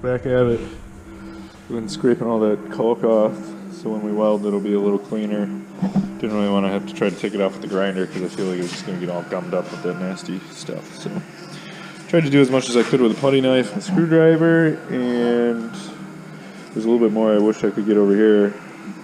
Back at it. We've been scraping all that caulk off, so when we weld it'll be a little cleaner. Didn't really want to have to try to take it off with the grinder because I feel like it's just going to get all gummed up with that nasty stuff. So tried to do as much as I could with a putty knife and a screwdriver, and there's a little bit more I wish I could get over here.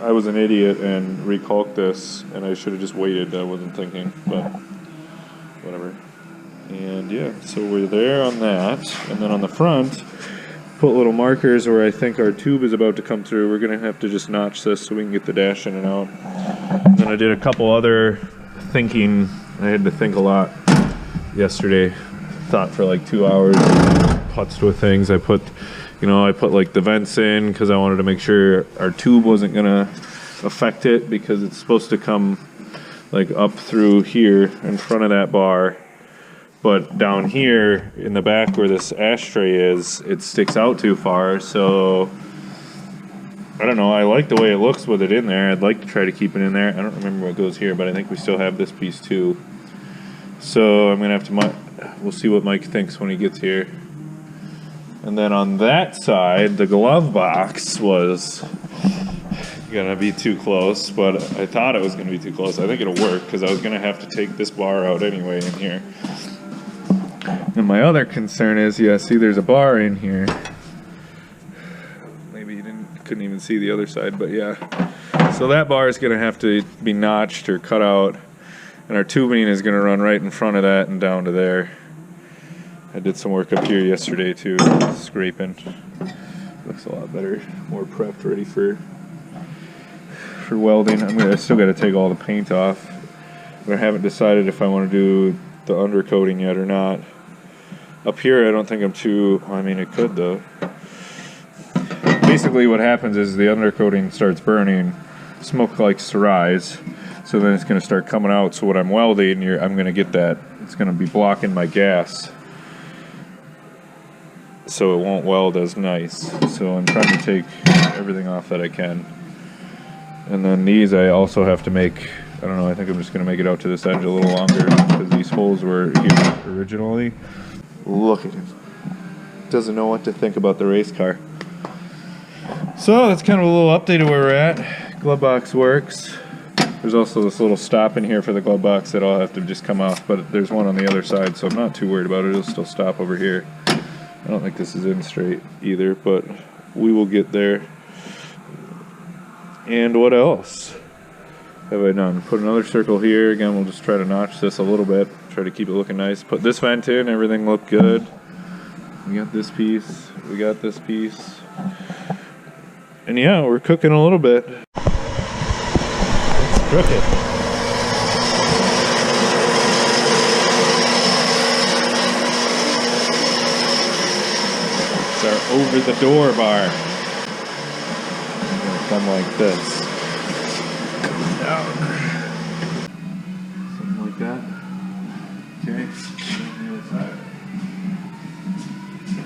I was an idiot and recaulked this, and I should have just waited. I wasn't thinking, but whatever. And yeah, so we're there on that, and then on the front, put little markers where I think our tube is about to come through. We're gonna have to just notch this so we can get the dash in and out. And then I did a couple other thinking. I had to think a lot yesterday. Thought for like 2 hours, putzed with things. I put like the vents in because I wanted to make sure our tube wasn't gonna affect it, because it's supposed to come like up through here in front of that bar. But down here in the back where this ashtray is, it sticks out too far. So I don't know. I like the way it looks with it in there. I'd like to try to keep it in there. I don't remember what goes here, but I think we still have this piece too. So I'm gonna have to. We'll see what Mike thinks when he gets here. And then on that side, the glove box was gonna be too close, but I thought it was gonna be too close. I think it'll work because I was gonna have to take this bar out anyway in here. And my other concern is, yeah, see, there's a bar in here. Maybe you couldn't even see the other side, but yeah. So that bar is gonna have to be notched or cut out, and our tubing is gonna run right in front of that and down to there. I did some work up here yesterday too, scraping. Looks a lot better, more prepped, ready for welding. I still got to take all the paint off, but I haven't decided if I want to do the undercoating yet or not. Up here, I don't think I'm too. I mean, it could though. Basically, what happens is the undercoating starts burning, smoke likes to rise, so then it's going to start coming out. So when I'm welding, I'm going to get that. It's going to be blocking my gas, so it won't weld as nice. So I'm trying to take everything off that I can. And then these I also have to make, I don't know, I think I'm just going to make it out to this edge a little longer because these holes were here originally. Look at him. Doesn't know what to think about the race car. So that's kind of a little update of where we're at. Glove box works. There's also this little stop in here for the glove box that I'll have to just come off, but there's one on the other side, so I'm not too worried about it. It'll still stop over here. I don't think this is in straight either, but we will get there. And what else have I done? Put another circle here. Again, we'll just try to notch this a little bit. Try to keep it looking nice. Put this vent in. Everything looked good. We got this piece. We got this piece. And yeah, we're cooking a little bit. Let's cook it. It's our over-the-door bar. Come like this. Down. Something like that. Okay. On the other side.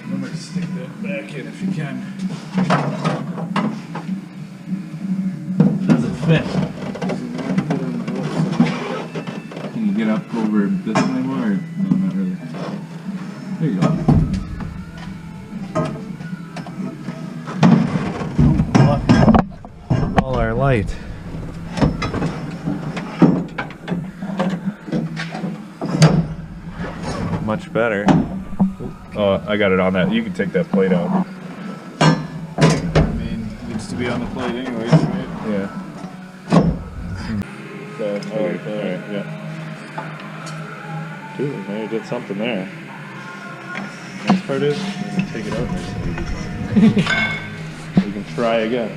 Remember to stick that back in if you can. Does it fit? Can you get up over this one anymore? Or? No, not really. There you go. Our light. Much better. Oh, I got it on that. You can take that plate out. I mean, it needs to be on the plate anyways, right? Yeah. Alright, yeah. Dude, maybe I did something there. The next part is, I'm going to take it out there. We can try again.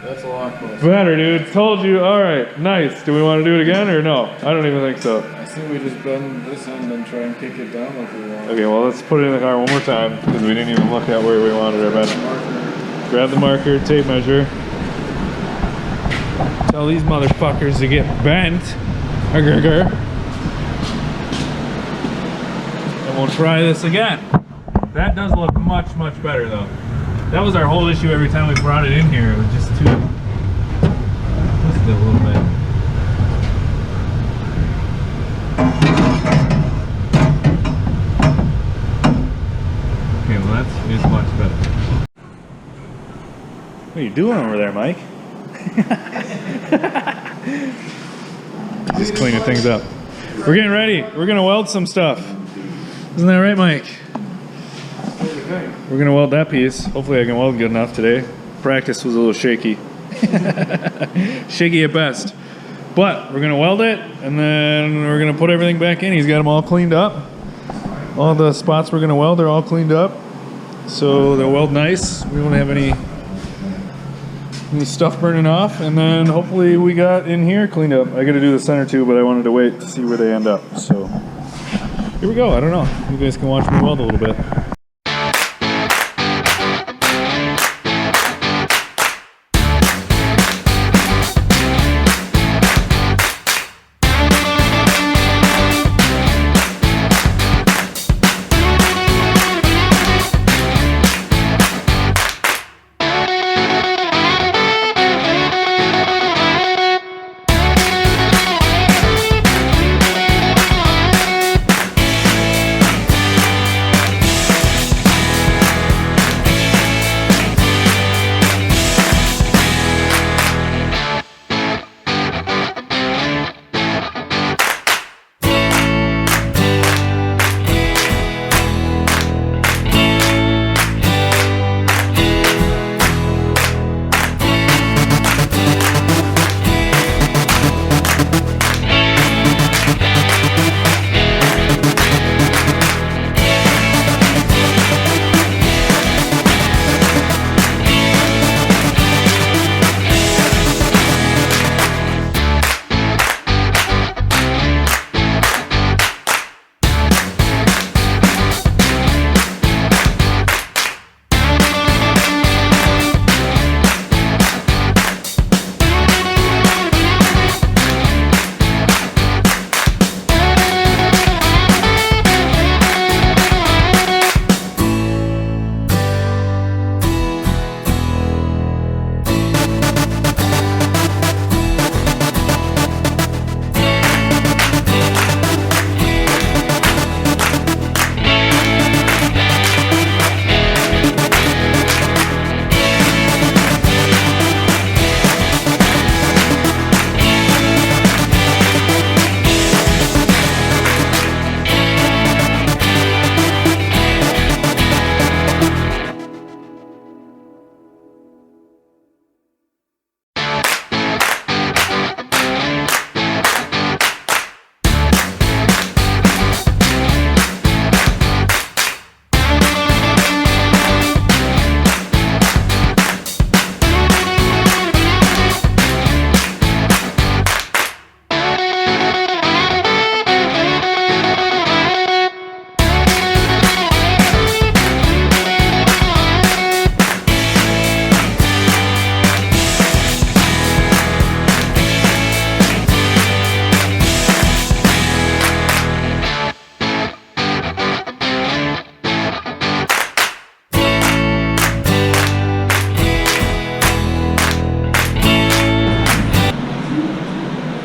That's a lot closer. Better, dude. Told you. All right. Nice. Do we want to do it again or no? I don't even think so. I think we just bend this end and try and kick it down like we want. Okay, well, let's put it in the car one more time because we didn't even look at where we wanted our bend. Grab the marker, tape measure. Tell these motherfuckers to get bent. And we'll try this again. That does look much, much better though. That was our whole issue every time we brought it in here. It was just too twisted a little bit. Well, it's much better. What are you doing over there, Mike? Just cleaning things up. We're getting ready. We're gonna weld some stuff. Isn't that right, Mike? We're gonna weld that piece. Hopefully I can weld good enough today. Practice was a little shaky. Shaky at best. But we're gonna weld it and then we're gonna put everything back in. He's got them all cleaned up. All the spots we're gonna weld are all cleaned up. So they'll weld nice. We won't have any stuff burning off, and then hopefully we got in here cleaned up. I gotta do the center too, but I wanted to wait to see where they end up. So here we go. I don't know. You guys can watch me weld a little bit.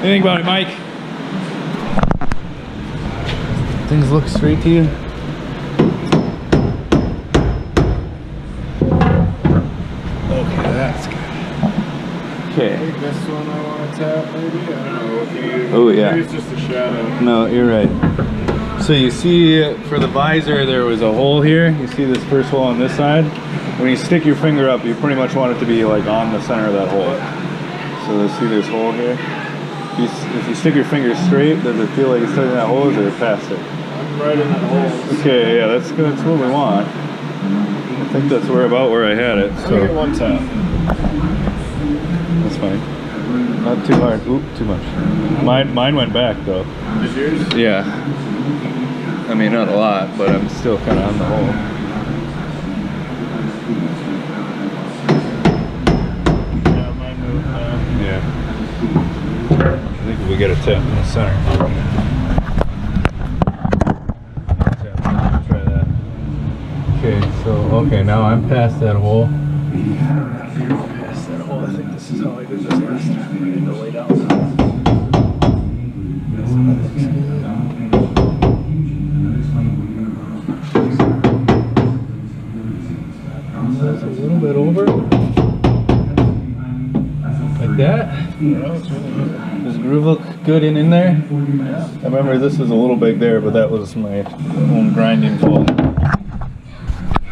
Anything about it, Mike? Things look straight to you? Okay, that's good. Okay. I think this one I want to tap, maybe? I don't know. If you, Oh, yeah. Maybe it's just a shadow. No, you're right. So you see for the visor there was a hole here. You see this first hole on this side? When you stick your finger up, you pretty much want it to be like on the center of that hole. So see this hole here? If you stick your finger straight, does it feel like it's touching that hole, or is it past it? I'm right in that hole. Okay, yeah, that's what we want. I think that's about where I had it. So Get one tap. that's fine. Not too hard. Oop, too much. Mine went back though. Did yours? Yeah. I mean, not a lot, but I'm still kind of on the hole. Yeah, mine moved now. Yeah. I think if we get a tip in the center. Try that. Okay, so, okay, now I'm past that hole. Past that hole. I think this is how I did this last time. I need to lay down. No, it's really good. Does the groove look good in there? Yeah. I remember this was a little big there, but that was my own grinding fault.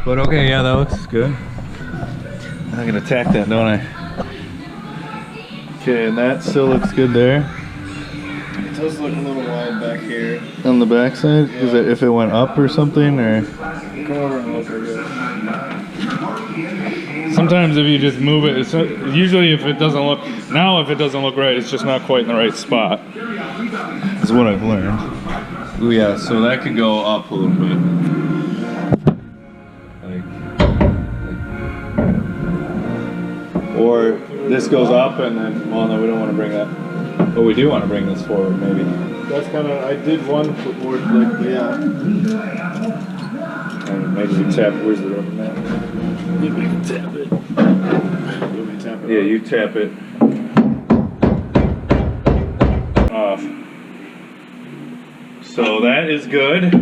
But okay, yeah, that looks good. I can attack that, don't I? Okay, and that still looks good there. It does look a little wide back here. On the backside? Is it if it went up or something, or? Go over and look at it. Sometimes if you just move it, it's usually if it doesn't look, now if it doesn't look right, it's just not quite in the right spot. Is what I've learned. Oh yeah, so that could go up a little bit. Or this goes up and then, well no, we don't want to bring that. But we do want to bring this forward maybe. That's kind of, I did one footboard, like, yeah. And maybe we tap, where's the rubber mat? You can tap it. You can tap it. Yeah, you tap it off. So that is good.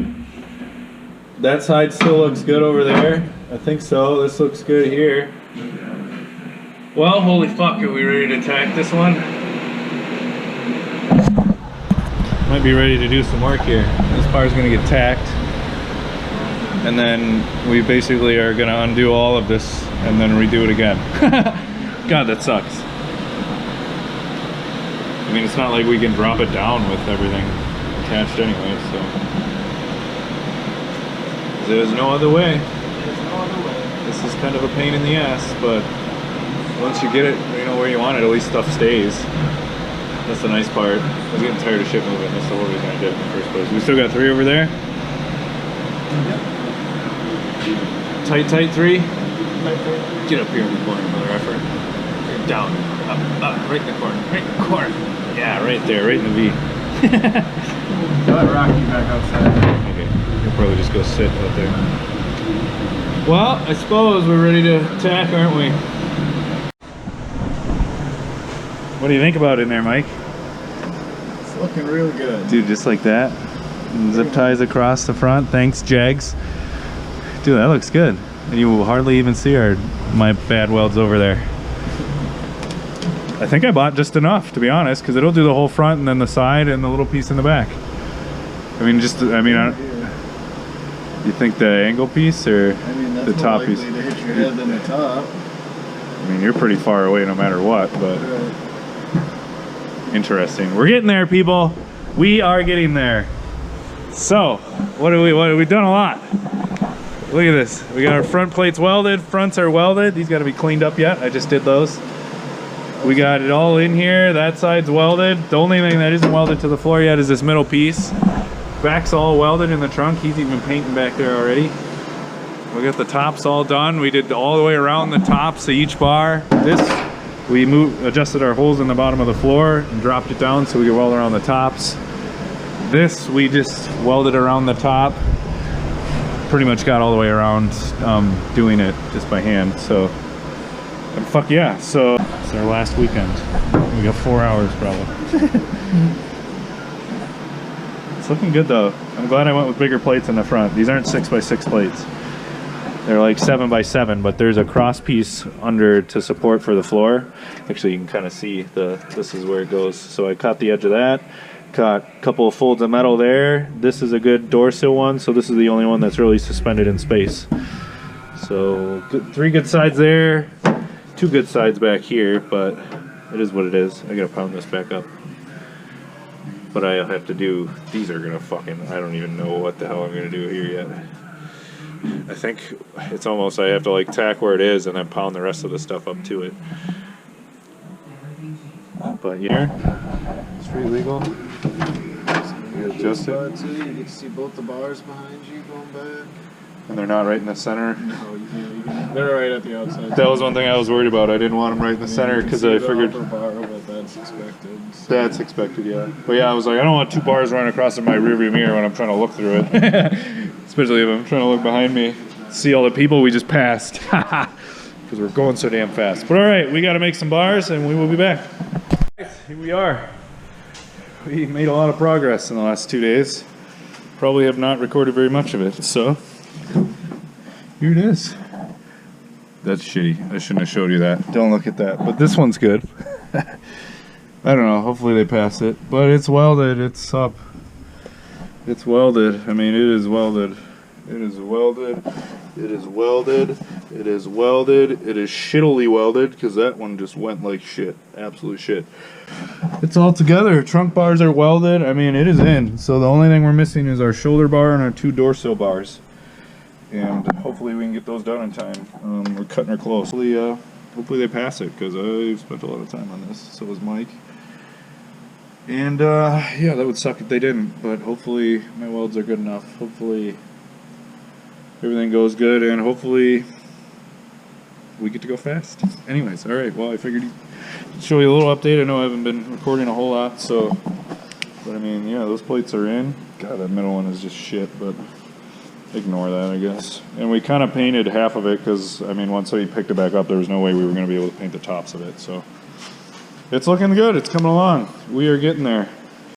That side still looks good over there. I think so. This looks good here. Well, holy fuck, are we ready to tack this one? Might be ready to do some work here. This bar's gonna get tacked. And then we basically are gonna undo all of this and then redo it again. God, that sucks. I mean, it's not like we can drop it down with everything attached anyway, so. There's no other way. There's no other way. This is kind of a pain in the ass, but once you get it, you know, where you want it, at least stuff stays. That's the nice part. I was getting tired of shit moving. That's the whole reason I did it in the first place. We still got 3 over there? Yep. Tight 3? Get up here in the corner, mother effer. Down, up, right in the corner, right in the corner. Yeah, right there, right in the V. Let Rocky back outside. Okay, you'll probably just go sit out there. Well, I suppose we're ready to tack, aren't we? What do you think about it in there, Mike? It's looking real good. Dude, just like that. Zip ties across the front. Thanks, Jags. Dude, that looks good. And you will hardly even see my bad welds over there. I think I bought just enough, to be honest, because it'll do the whole front and then the side and the little piece in the back. I mean, you think the angle piece or That's the top piece? to hit your head than the top. I mean, you're pretty far away no matter what, but interesting. We're getting there, people. We are getting there. So, what have we done a lot. Look at this. We got our front plates welded. Fronts are welded. These got to be cleaned up yet. I just did those. We got it all in here. That side's welded. The only thing that isn't welded to the floor yet is this middle piece. Back's all welded in the trunk. He's even painting back there already. We got the tops all done. We did all the way around the tops of each bar. This, we adjusted our holes in the bottom of the floor and dropped it down so we could weld around the tops. This, we just welded around the top. Pretty much got all the way around doing it just by hand. So, and fuck yeah. So, it's our last weekend. We got 4 hours probably. It's looking good though. I'm glad I went with bigger plates in the front. These aren't 6x6 plates. They're like 7x7, but there's a cross piece under to support for the floor. Actually, you can kind of see this is where it goes. So I cut the edge of that, cut a couple of folds of metal there. This is a good door sill one, so this is the only one that's really suspended in space. So 3 good sides there, 2 good sides back here, but it is what it is. I gotta pound this back up. But I'll have to do, these are gonna fucking, I don't even know what the hell I'm gonna do here yet. I think it's almost, I have to like tack where it is and then pound the rest of the stuff up to it. But yeah, it's pretty legal. You adjust it. You can see both the bars behind you going back. And they're not right in the center. No, you can, they're right at the outside. That was one thing I was worried about. I didn't want them right in the center because I figured bar, but that's expected. So. That's expected, yeah. But yeah, I was like, I don't want 2 bars running across in my rearview mirror when I'm trying to look through it. Especially if I'm trying to look behind me, see all the people we just passed. Because we're going so damn fast. But all right, we got to make some bars and we will be back. Here we are. We made a lot of progress in the last 2 days. Probably have not recorded very much of it, so here it is. That's shitty. I shouldn't have showed you that. Don't look at that. But this one's good. I don't know. Hopefully they pass it. But it's welded. It's up. It's welded. I mean, it is welded. It is welded. It is welded. It is welded. It is shittily welded because that one just went like shit. Absolute shit. It's all together. Trunk bars are welded. I mean, it is in. So the only thing we're missing is our shoulder bar and our 2 door sill bars. And hopefully we can get those done in time. We're cutting her close. Hopefully they pass it because I've spent a lot of time on this. So was Mike. And yeah, that would suck if they didn't. But hopefully my welds are good enough. Hopefully everything goes good, and hopefully we get to go fast. Anyways, all right. Well, I figured I'd show you a little update. I know I haven't been recording a whole lot, so. But I mean, yeah, those plates are in. God, that middle one is just shit, but ignore that, I guess. And we kind of painted half of it because, I mean, once we picked it back up, there was no way we were going to be able to paint the tops of it. So it's looking good. It's coming along. We are getting there.